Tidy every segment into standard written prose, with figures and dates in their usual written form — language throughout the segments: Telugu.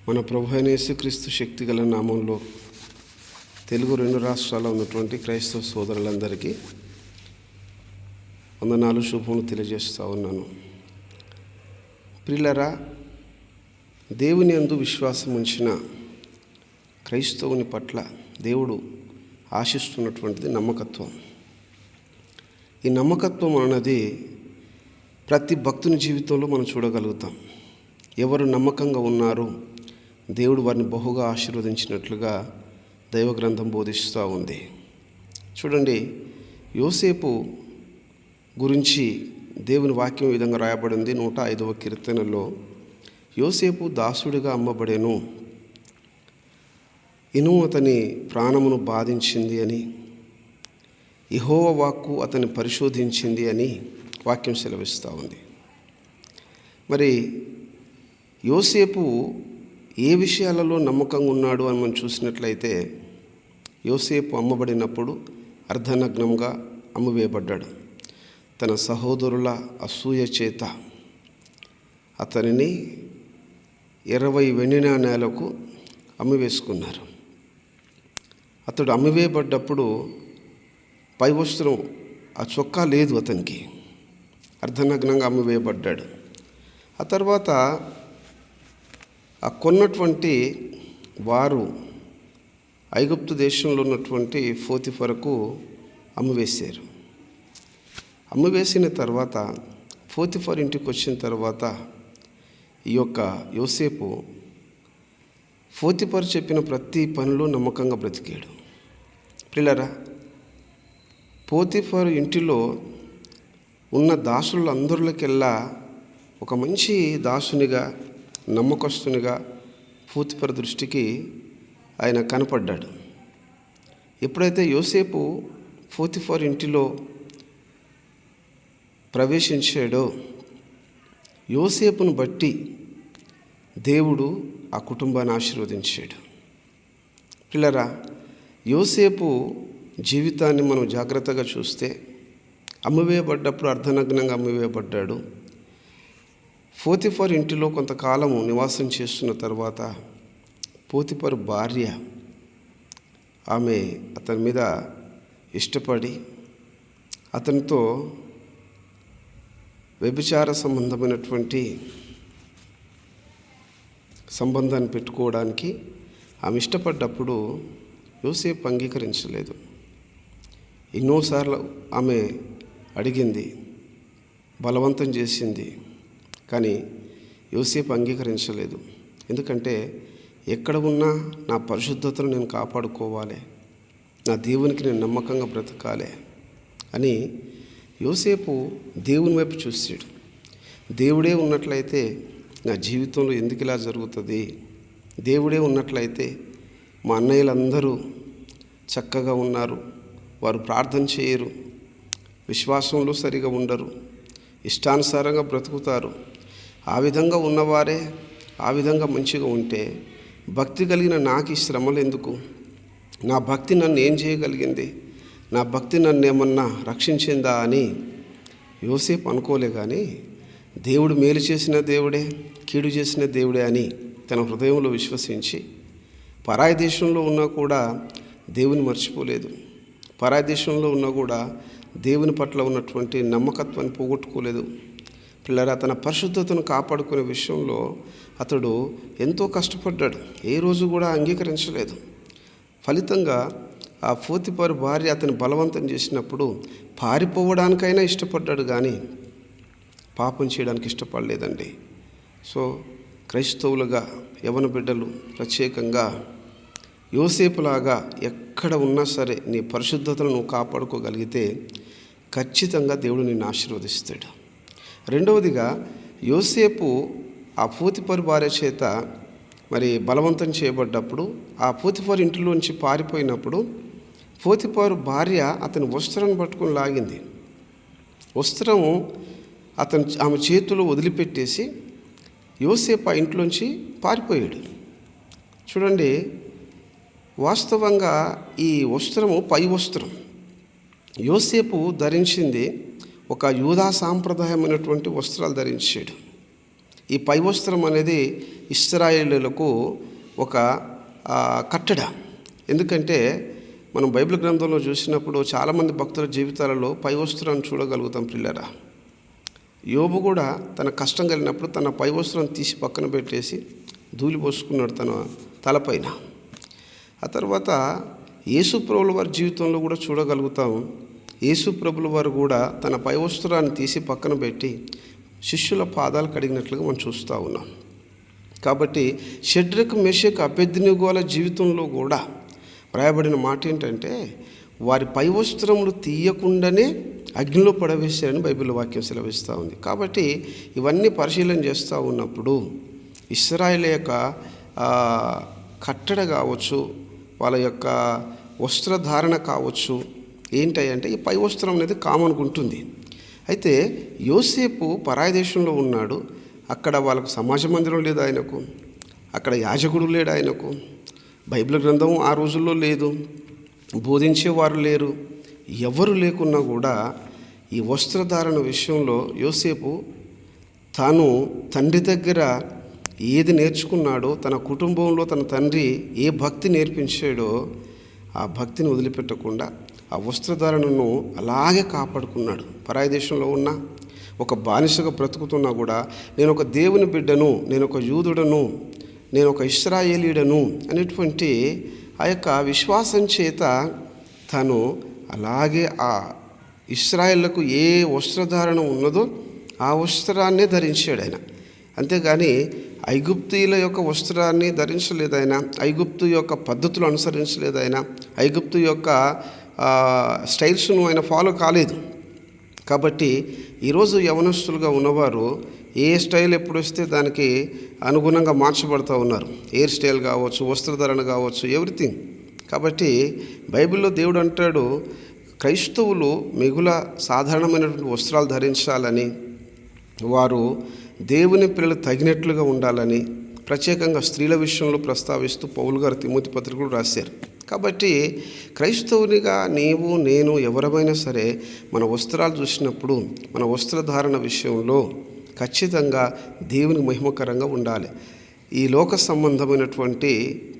మన ప్రభు అయిన యేసుక్రీస్తు శక్తిగల నామంలో తెలుగు 2 రాష్ట్రాల్లో ఉన్నటువంటి క్రైస్తవ సోదరులందరికీ వందనాలు, శుభములు తెలియజేస్తూ ఉన్నాను. ప్రియులారా, దేవుని యందు విశ్వాసం ఉంచిన క్రైస్తవుని పట్ల దేవుడు ఆశిస్తున్నటువంటిది నమ్మకత్వం. ఈ నమ్మకత్వం అన్నది ప్రతి భక్తుని జీవితంలో మనం చూడగలుగుతాం. ఎవరు నమ్మకంగా ఉన్నారో దేవుడు వారిని బహుగా ఆశీర్వదించినట్లుగా దైవ గ్రంథం బోధిస్తూ ఉంది. చూడండి, యోసేపు గురించి దేవుని వాక్యం ఈ విధంగా రాయబడింది. 105వ కీర్తనలో, యోసేపు దాసుడిగా అమ్మబడెను, ఇనుము అతని ప్రాణమును బాధించింది అని, యెహోవా వాక్కు అతన్ని పరిశోధించింది అని వాక్యం సెలవిస్తూ ఉంది. మరి యోసేపు ఏ విషయాలలో నమ్మకంగా ఉన్నాడు అని మనం చూసినట్లయితే, యోసేపు అమ్మబడినప్పుడు అర్ధనగ్నంగా అమ్మివేయబడ్డాడు. తన సహోదరుల అసూయ చేత అతనిని 20 వెండి నాణేలకు అమ్మివేసుకున్నారు. అతడు అమ్మివేయబడ్డప్పుడు పై వస్త్రం, ఆ చొక్కా లేదు అతనికి, అర్ధనగ్నంగా అమ్మివేయబడ్డాడు. ఆ తర్వాత ఆ కొన్నటువంటి వారు ఐగుప్తు దేశంలో ఉన్నటువంటి పోతీఫరుకు అమ్మివేశారు. అమ్మివేసిన తర్వాత పోతీఫరు ఇంటికి వచ్చిన తర్వాత ఈ యొక్క యోసేపు పోతీఫరు చెప్పిన ప్రతి పనిలో నమ్మకంగా బ్రతికాడు. ప్రియులారా, పోతీఫరు ఇంటిలో ఉన్న దాసులందరిలోకెల్లా ఒక మంచి దాసునిగా, నమ్మకస్తునిగా పోతీఫరు దృష్టికి ఆయన కనపడ్డాడు. ఎప్పుడైతే యోసేపు పోతీఫరు ఇంటిలో ప్రవేశించాడో, యోసేపును బట్టి దేవుడు ఆ కుటుంబాన్ని ఆశీర్వదించాడు. పిల్లరా, యోసేపు జీవితాన్ని మనం జాగ్రత్తగా చూస్తే, అమ్మివేయబడ్డప్పుడు అర్ధనగ్నంగా అమ్మివేయబడ్డాడు. పోతీఫరు ఇంటిలో కొంతకాలము నివాసం చేస్తున్న తర్వాత పోతీఫరు భార్య, ఆమె అతని మీద ఇష్టపడి అతనితో వ్యభిచార సంబంధమైనటువంటి సంబంధాన్ని పెట్టుకోవడానికి ఆమె ఇష్టపడ్డప్పుడు యోసేపు అంగీకరించలేదు. ఎన్నోసార్లు ఆమె అడిగింది, బలవంతం చేసింది, కానీ యోసేపు అంగీకరించలేదు. ఎందుకంటే ఎక్కడ ఉన్నా నా పరిశుద్ధతను నేను కాపాడుకోవాలి, నా దేవునికి నేను నమ్మకంగా బ్రతకాలి అని యోసేపు దేవుని వైపు చూసాడు. దేవుడే ఉన్నట్లయితే నా జీవితంలో ఎందుకు ఇలా జరుగుతుంది? దేవుడే ఉన్నట్లయితే మా అన్నయ్యలందరూ చక్కగా ఉన్నారు, వారు ప్రార్థన చేయరు, విశ్వాసంలో సరిగా ఉండరు, ఇష్టానుసారంగా బ్రతుకుతారు. ఆ విధంగా ఉన్నవారే ఆ విధంగా మంచిగా ఉంటే భక్తి కలిగిన నాకు ఈ శ్రమలు ఎందుకు? నా భక్తి నన్ను ఏం చేయగలిగింది? నా భక్తి నన్ను ఏమన్నా రక్షించిందా అని యోసేపు అనుకోలే. కానీ దేవుడు మేలు చేసిన దేవుడే, కీడు చేసిన దేవుడే అని తన హృదయంలో విశ్వసించి పరాయి దేశంలో ఉన్నా కూడా దేవుని మర్చిపోలేదు. పరాయి దేశంలో ఉన్నా కూడా దేవుని పట్ల ఉన్నటువంటి నమ్మకత్వాన్ని పోగొట్టుకోలేదు. పిల్లరా, తన పరిశుద్ధతను కాపాడుకునే విషయంలో అతడు ఎంతో కష్టపడ్డాడు. ఏ రోజు కూడా అంగీకరించలేదు. ఫలితంగా ఆ పోతీఫరు భార్య అతని బలవంతం చేసినప్పుడు పారిపోవడానికైనా ఇష్టపడ్డాడు, కానీ పాపం చేయడానికి ఇష్టపడలేదండి. సో క్రైస్తవులుగా యవన బిడ్డలు ప్రత్యేకంగా యోసేపులాగా ఎక్కడ ఉన్నా సరే నీ పరిశుద్ధతను నువ్వు కాపాడుకోగలిగితే ఖచ్చితంగా దేవుడు నిన్ను ఆశీర్వదిస్తాడు. రెండవదిగా, యోసేపు ఆ పోతీఫరు భార్య చేత మరి బలవంతం చేయబడ్డప్పుడు, ఆ పోతీఫరు ఇంటిలోంచి పారిపోయినప్పుడు పోతీఫరు భార్య అతని వస్త్రాన్ని పట్టుకొని లాగింది. వస్త్రం ఆమె చేతిలో వదిలిపెట్టేసి యోసేపు ఆ ఇంట్లోంచి పారిపోయాడు. చూడండి, వాస్తవంగా ఈ వస్త్రము పై వస్త్రం. యోసేపు ధరించింది ఒక యూదా సాంప్రదాయమైనటువంటి వస్త్రాలు ధరించాడు. ఈ పై వస్త్రం అనేది ఇశ్రాయేలీయులకు ఒక కట్టడ. ఎందుకంటే మనం బైబిల్ గ్రంథంలో చూసినప్పుడు చాలామంది భక్తుల జీవితాలలో పై వస్త్రాన్ని చూడగలుగుతాం పిల్లరా. యోబు కూడా తన కష్టం కలిగినప్పుడు తన పై వస్త్రం తీసి పక్కన పెట్టేసి ధూళి పోసుకున్నాడు తన తలపైన. ఆ తర్వాత యేసు ప్రభుల వారి జీవితంలో కూడా చూడగలుగుతాం. యేసు ప్రభుల వారు కూడా తన పై వస్త్రాన్ని తీసి పక్కన పెట్టి శిష్యుల పాదాలు కడిగినట్లుగా మనం చూస్తూ ఉన్నాం. కాబట్టి షడ్రక్ మెషక్ అబేద్నెగోల జీవితంలో కూడా వ్రాయబడిన మాట ఏంటంటే వారి పై వస్త్రములు తీయకుండానే అగ్నిలో పడవేశారని బైబిల్ వాక్యం సెలవిస్తూ ఉంది. కాబట్టి ఇవన్నీ పరిశీలన చేస్తూ ఉన్నప్పుడు ఇశ్రాయేలు యొక్క కట్టడ కావచ్చు, వాళ్ళ యొక్క వస్త్రధారణ కావచ్చు, ఏంటంటే ఈ పై వస్త్రం అనేది కామన్గా ఉంటుంది. అయితే యోసేపు పరాయి దేశంలో ఉన్నాడు. అక్కడ వాళ్ళకు సమాజ మందిరం లేదు ఆయనకు, అక్కడ యాజకుడు లేడు ఆయనకు, బైబిల్ గ్రంథం ఆ రోజుల్లో లేదు, బోధించేవారు లేరు. ఎవరు లేకున్నా కూడా ఈ వస్త్రధారణ విషయంలో యోసేపు తాను తండ్రి దగ్గర ఏది నేర్చుకున్నాడో, తన కుటుంబంలో తన తండ్రి ఏ భక్తి నేర్పించాడో ఆ భక్తిని వదిలిపెట్టకుండా ఆ వస్త్రధారణను అలాగే కాపాడుకున్నాడు. పరాయి దేశంలో ఉన్న ఒక బానిసగా బ్రతుకుతున్నా కూడా నేను ఒక దేవుని బిడ్డను, నేను ఒక యూదుడను, నేను ఒక ఇశ్రాయేలీయుడను అనేటువంటి ఆ యొక్క విశ్వాసం చేత తను అలాగే ఆ ఇశ్రాయేళ్లకు ఏ వస్త్రధారణ ఉన్నదో ఆ వస్త్రాన్నే ధరించాడు ఆయన. అంతేగాని ఐగుప్తీయుల యొక్క వస్త్రాన్ని ధరించలేదు ఆయన, ఐగుప్తు యొక్క పద్ధతులు అనుసరించలేదు ఆయన, ఐగుప్తు యొక్క స్టైల్స్ను ఆయన ఫాలో కాలేదు. కాబట్టి ఈరోజు యవనస్తులుగా ఉన్నవారు ఏ స్టైల్ ఎప్పుడు వస్తే దానికి అనుగుణంగా మార్చబడుతూ ఉన్నారు. హెయిర్ స్టైల్ కావచ్చు, వస్త్రధారణ కావచ్చు, ఎవ్రీథింగ్. కాబట్టి బైబిల్లో దేవుడు అంటాడు క్రైస్తవులు మిగుల సాధారణమైనటువంటి వస్త్రాలు ధరించాలని, వారు దేవుని పిల్లలు తగినట్లుగా ఉండాలని ప్రత్యేకంగా స్త్రీల విషయంలో ప్రస్తావిస్తూ పౌలు గారు తిమోతి పత్రికలు రాశారు. కాబట్టి క్రైస్తవునిగా నీవు నేను ఎవరమైనా సరే మన వస్త్రాలు చూసినప్పుడు మన వస్త్రధారణ విషయంలో ఖచ్చితంగా దేవునికి మహిమకరంగా ఉండాలి. ఈ లోక సంబంధమైనటువంటి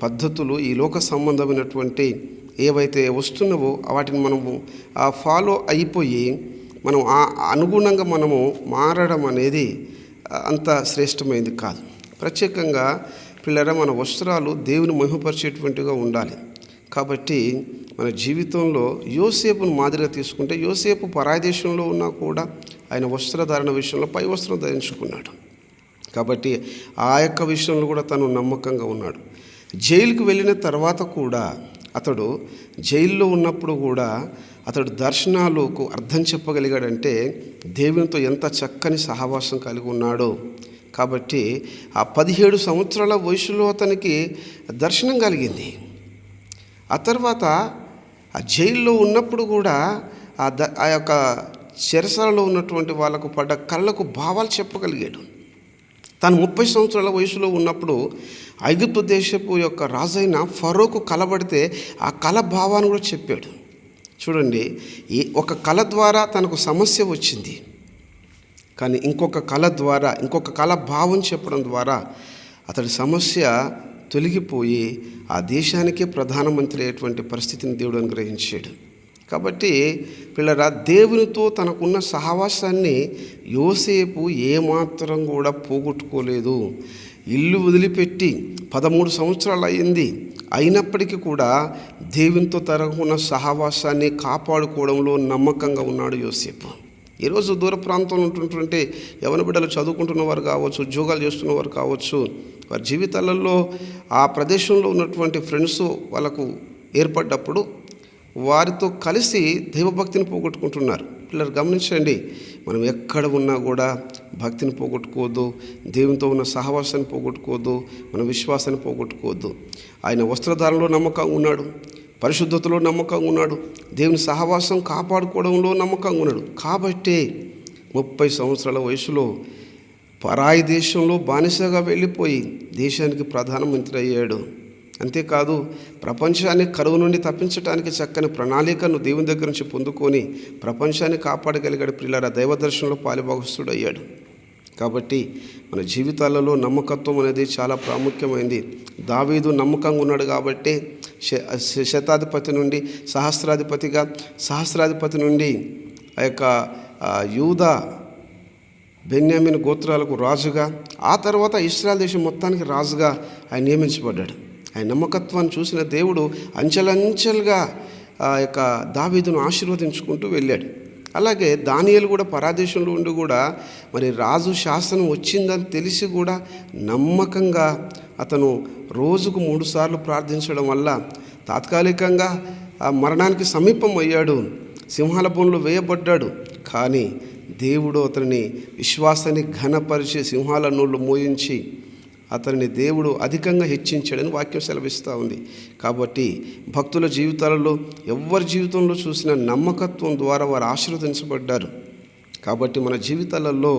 పద్ధతులు, ఈ లోక సంబంధమైనటువంటి ఏవైతే వస్తున్నావో వాటిని మనము ఫాలో అయిపోయి మనం అనుగుణంగా మనము మారడం అనేది అంత శ్రేష్టమైనది కాదు. ప్రత్యేకంగా పిల్లరా మన వస్త్రాలు దేవుని మహిమపరిచేటువంటిగా ఉండాలి. కాబట్టి మన జీవితంలో యోసేపును మాదిరిగా తీసుకుంటే యోసేపు పరాయి దేశంలో ఉన్నా కూడా ఆయన వస్త్రధారణ విషయంలో పై వస్త్రం ధరించుకున్నాడు. కాబట్టి ఆ యొక్క విషయంలో కూడా తను నమ్మకంగా ఉన్నాడు. జైలుకు వెళ్ళిన తర్వాత కూడా అతడు జైల్లో ఉన్నప్పుడు కూడా అతడు దర్శనాలకు అర్థం చెప్పగలిగాడంటే దేవునితో ఎంత చక్కని సహవాసం కలిగి ఉన్నాడో. కాబట్టి ఆ 17 సంవత్సరాల వయసులో అతనికి దర్శనం కలిగింది. ఆ తర్వాత ఆ జైల్లో ఉన్నప్పుడు కూడా ఆ యొక్క చెరసాలలో ఉన్నటువంటి వాళ్ళకు పడ్డ కళ్ళకు భావాలు చెప్పగలిగాడు. తాను 30 సంవత్సరాల వయసులో ఉన్నప్పుడు ఐగుప్తు దేశపు యొక్క రాజైన ఫరోకు కలబడితే ఆ కళ భావాన్ని కూడా చెప్పాడు. చూడండి, ఒక కళ ద్వారా తనకు సమస్య వచ్చింది, కానీ ఇంకొక కళ భావం చెప్పడం ద్వారా అతడి సమస్య తొలగిపోయి ఆ దేశానికే ప్రధానమంత్రి అయ్యేటువంటి పరిస్థితిని దేవుడు అనుగ్రహించాడు. కాబట్టి పిల్లరా, దేవునితో తనకున్న సహవాసాన్ని యోసేపు ఏమాత్రం కూడా పోగొట్టుకోలేదు. ఇల్లు వదిలిపెట్టి 13 సంవత్సరాలు అయింది, అయినప్పటికీ కూడా దేవునితో తనకున్న సహవాసాన్ని కాపాడుకోవడంలో నమ్మకంగా ఉన్నాడు యోసేపు. ఈరోజు దూర ప్రాంతంలో ఉంటున్నటువంటి యవన బిడ్డలు చదువుకుంటున్న వారు కావచ్చు, ఉద్యోగాలు చేస్తున్నవారు కావచ్చు, వారి జీవితాలలో ఆ ప్రదేశంలో ఉన్నటువంటి ఫ్రెండ్స్ వాళ్ళకు ఏర్పడ్డప్పుడు వారితో కలిసి దైవభక్తిని పోగొట్టుకుంటున్నారు. పిల్లలు గమనించండి, మనం ఎక్కడ ఉన్నా కూడా భక్తిని పోగొట్టుకోవద్దు, దేవునితో ఉన్న సహవాసాన్ని పోగొట్టుకోవద్దు, మన విశ్వాసాన్ని పోగొట్టుకోవద్దు. ఆయన వస్త్రధారణలో నమ్మకంగా ఉన్నాడు, పరిశుద్ధతలో నమ్మకంగా ఉన్నాడు, దేవుని సహవాసం కాపాడుకోవడంలో నమ్మకంగా ఉన్నాడు. కాబట్టి 30 సంవత్సరాల వయసులో పరాయి దేశంలో బానిసగా వెళ్ళిపోయి దేశానికి ప్రధానమంత్రి అయ్యాడు. అంతేకాదు, ప్రపంచాన్ని కరువు నుండి తప్పించడానికి చక్కని ప్రణాళికను దేవుని దగ్గర నుంచి పొందుకొని ప్రపంచాన్ని కాపాడగలిగాడు. పిల్లల దైవ దర్శనంలో పాలుభాగస్తుడు అయ్యాడు. కాబట్టి మన జీవితాలలో నమ్మకత్వం అనేది చాలా ప్రాముఖ్యమైంది. దావీదు నమ్మకంగా ఉన్నాడు కాబట్టి శతాధిపతి నుండి సహస్రాధిపతి నుండి ఆ యొక్క యూదా బెన్యామీను గోత్రాలకు రాజుగా, ఆ తర్వాత ఇశ్రాయేల్ దేశం మొత్తానికి రాజుగా ఆయన నియమించబడ్డాడు. ఆయన నమ్మకత్వాన్ని చూసిన దేవుడు అంచెలంచెలుగా ఆ యొక్క దావీదును ఆశీర్వదించుకుంటూ వెళ్ళాడు. అలాగే దానియేలు కూడా పరాదేశంలో ఉండి కూడా మరి రాజు శాసనం వచ్చిందని తెలిసి కూడా నమ్మకంగా అతను రోజుకు 3 సార్లు ప్రార్థించడం వల్ల తాత్కాలికంగా ఆ మరణానికి సమీపం అయ్యాడు, సింహాల బోన్లో వేయబడ్డాడు. కానీ దేవుడు అతనిని విశ్వాసాన్ని ఘనపరిచి సింహాల నోళ్ళు మోయించి అతనిని దేవుడు అధికంగా హెచ్చించాడని వాక్యం సెలవిస్తూ ఉంది. కాబట్టి భక్తుల జీవితాలలో ఎవరి జీవితంలో చూసిన నమ్మకత్వం ద్వారా వారు ఆశీర్వదించబడ్డారు. కాబట్టి మన జీవితాలలో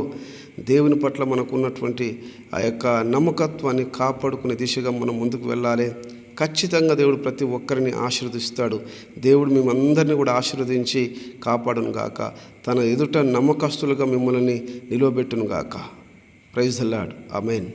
దేవుని పట్ల మనకు ఉన్నటువంటి ఆ యొక్క నమ్మకత్వాన్ని కాపాడుకునే దిశగా మనం ముందుకు వెళ్ళాలి. ఖచ్చితంగా దేవుడు ప్రతి ఒక్కరిని ఆశీర్వదిస్తాడు. దేవుడు మిమ్మందరినీ కూడా ఆశీర్వదించి కాపాడును గాక, తన ఎదుట నమ్మకస్తులుగా మిమ్మల్ని నిలవబెట్టును గాక. Praise the lord. ఆమేన్.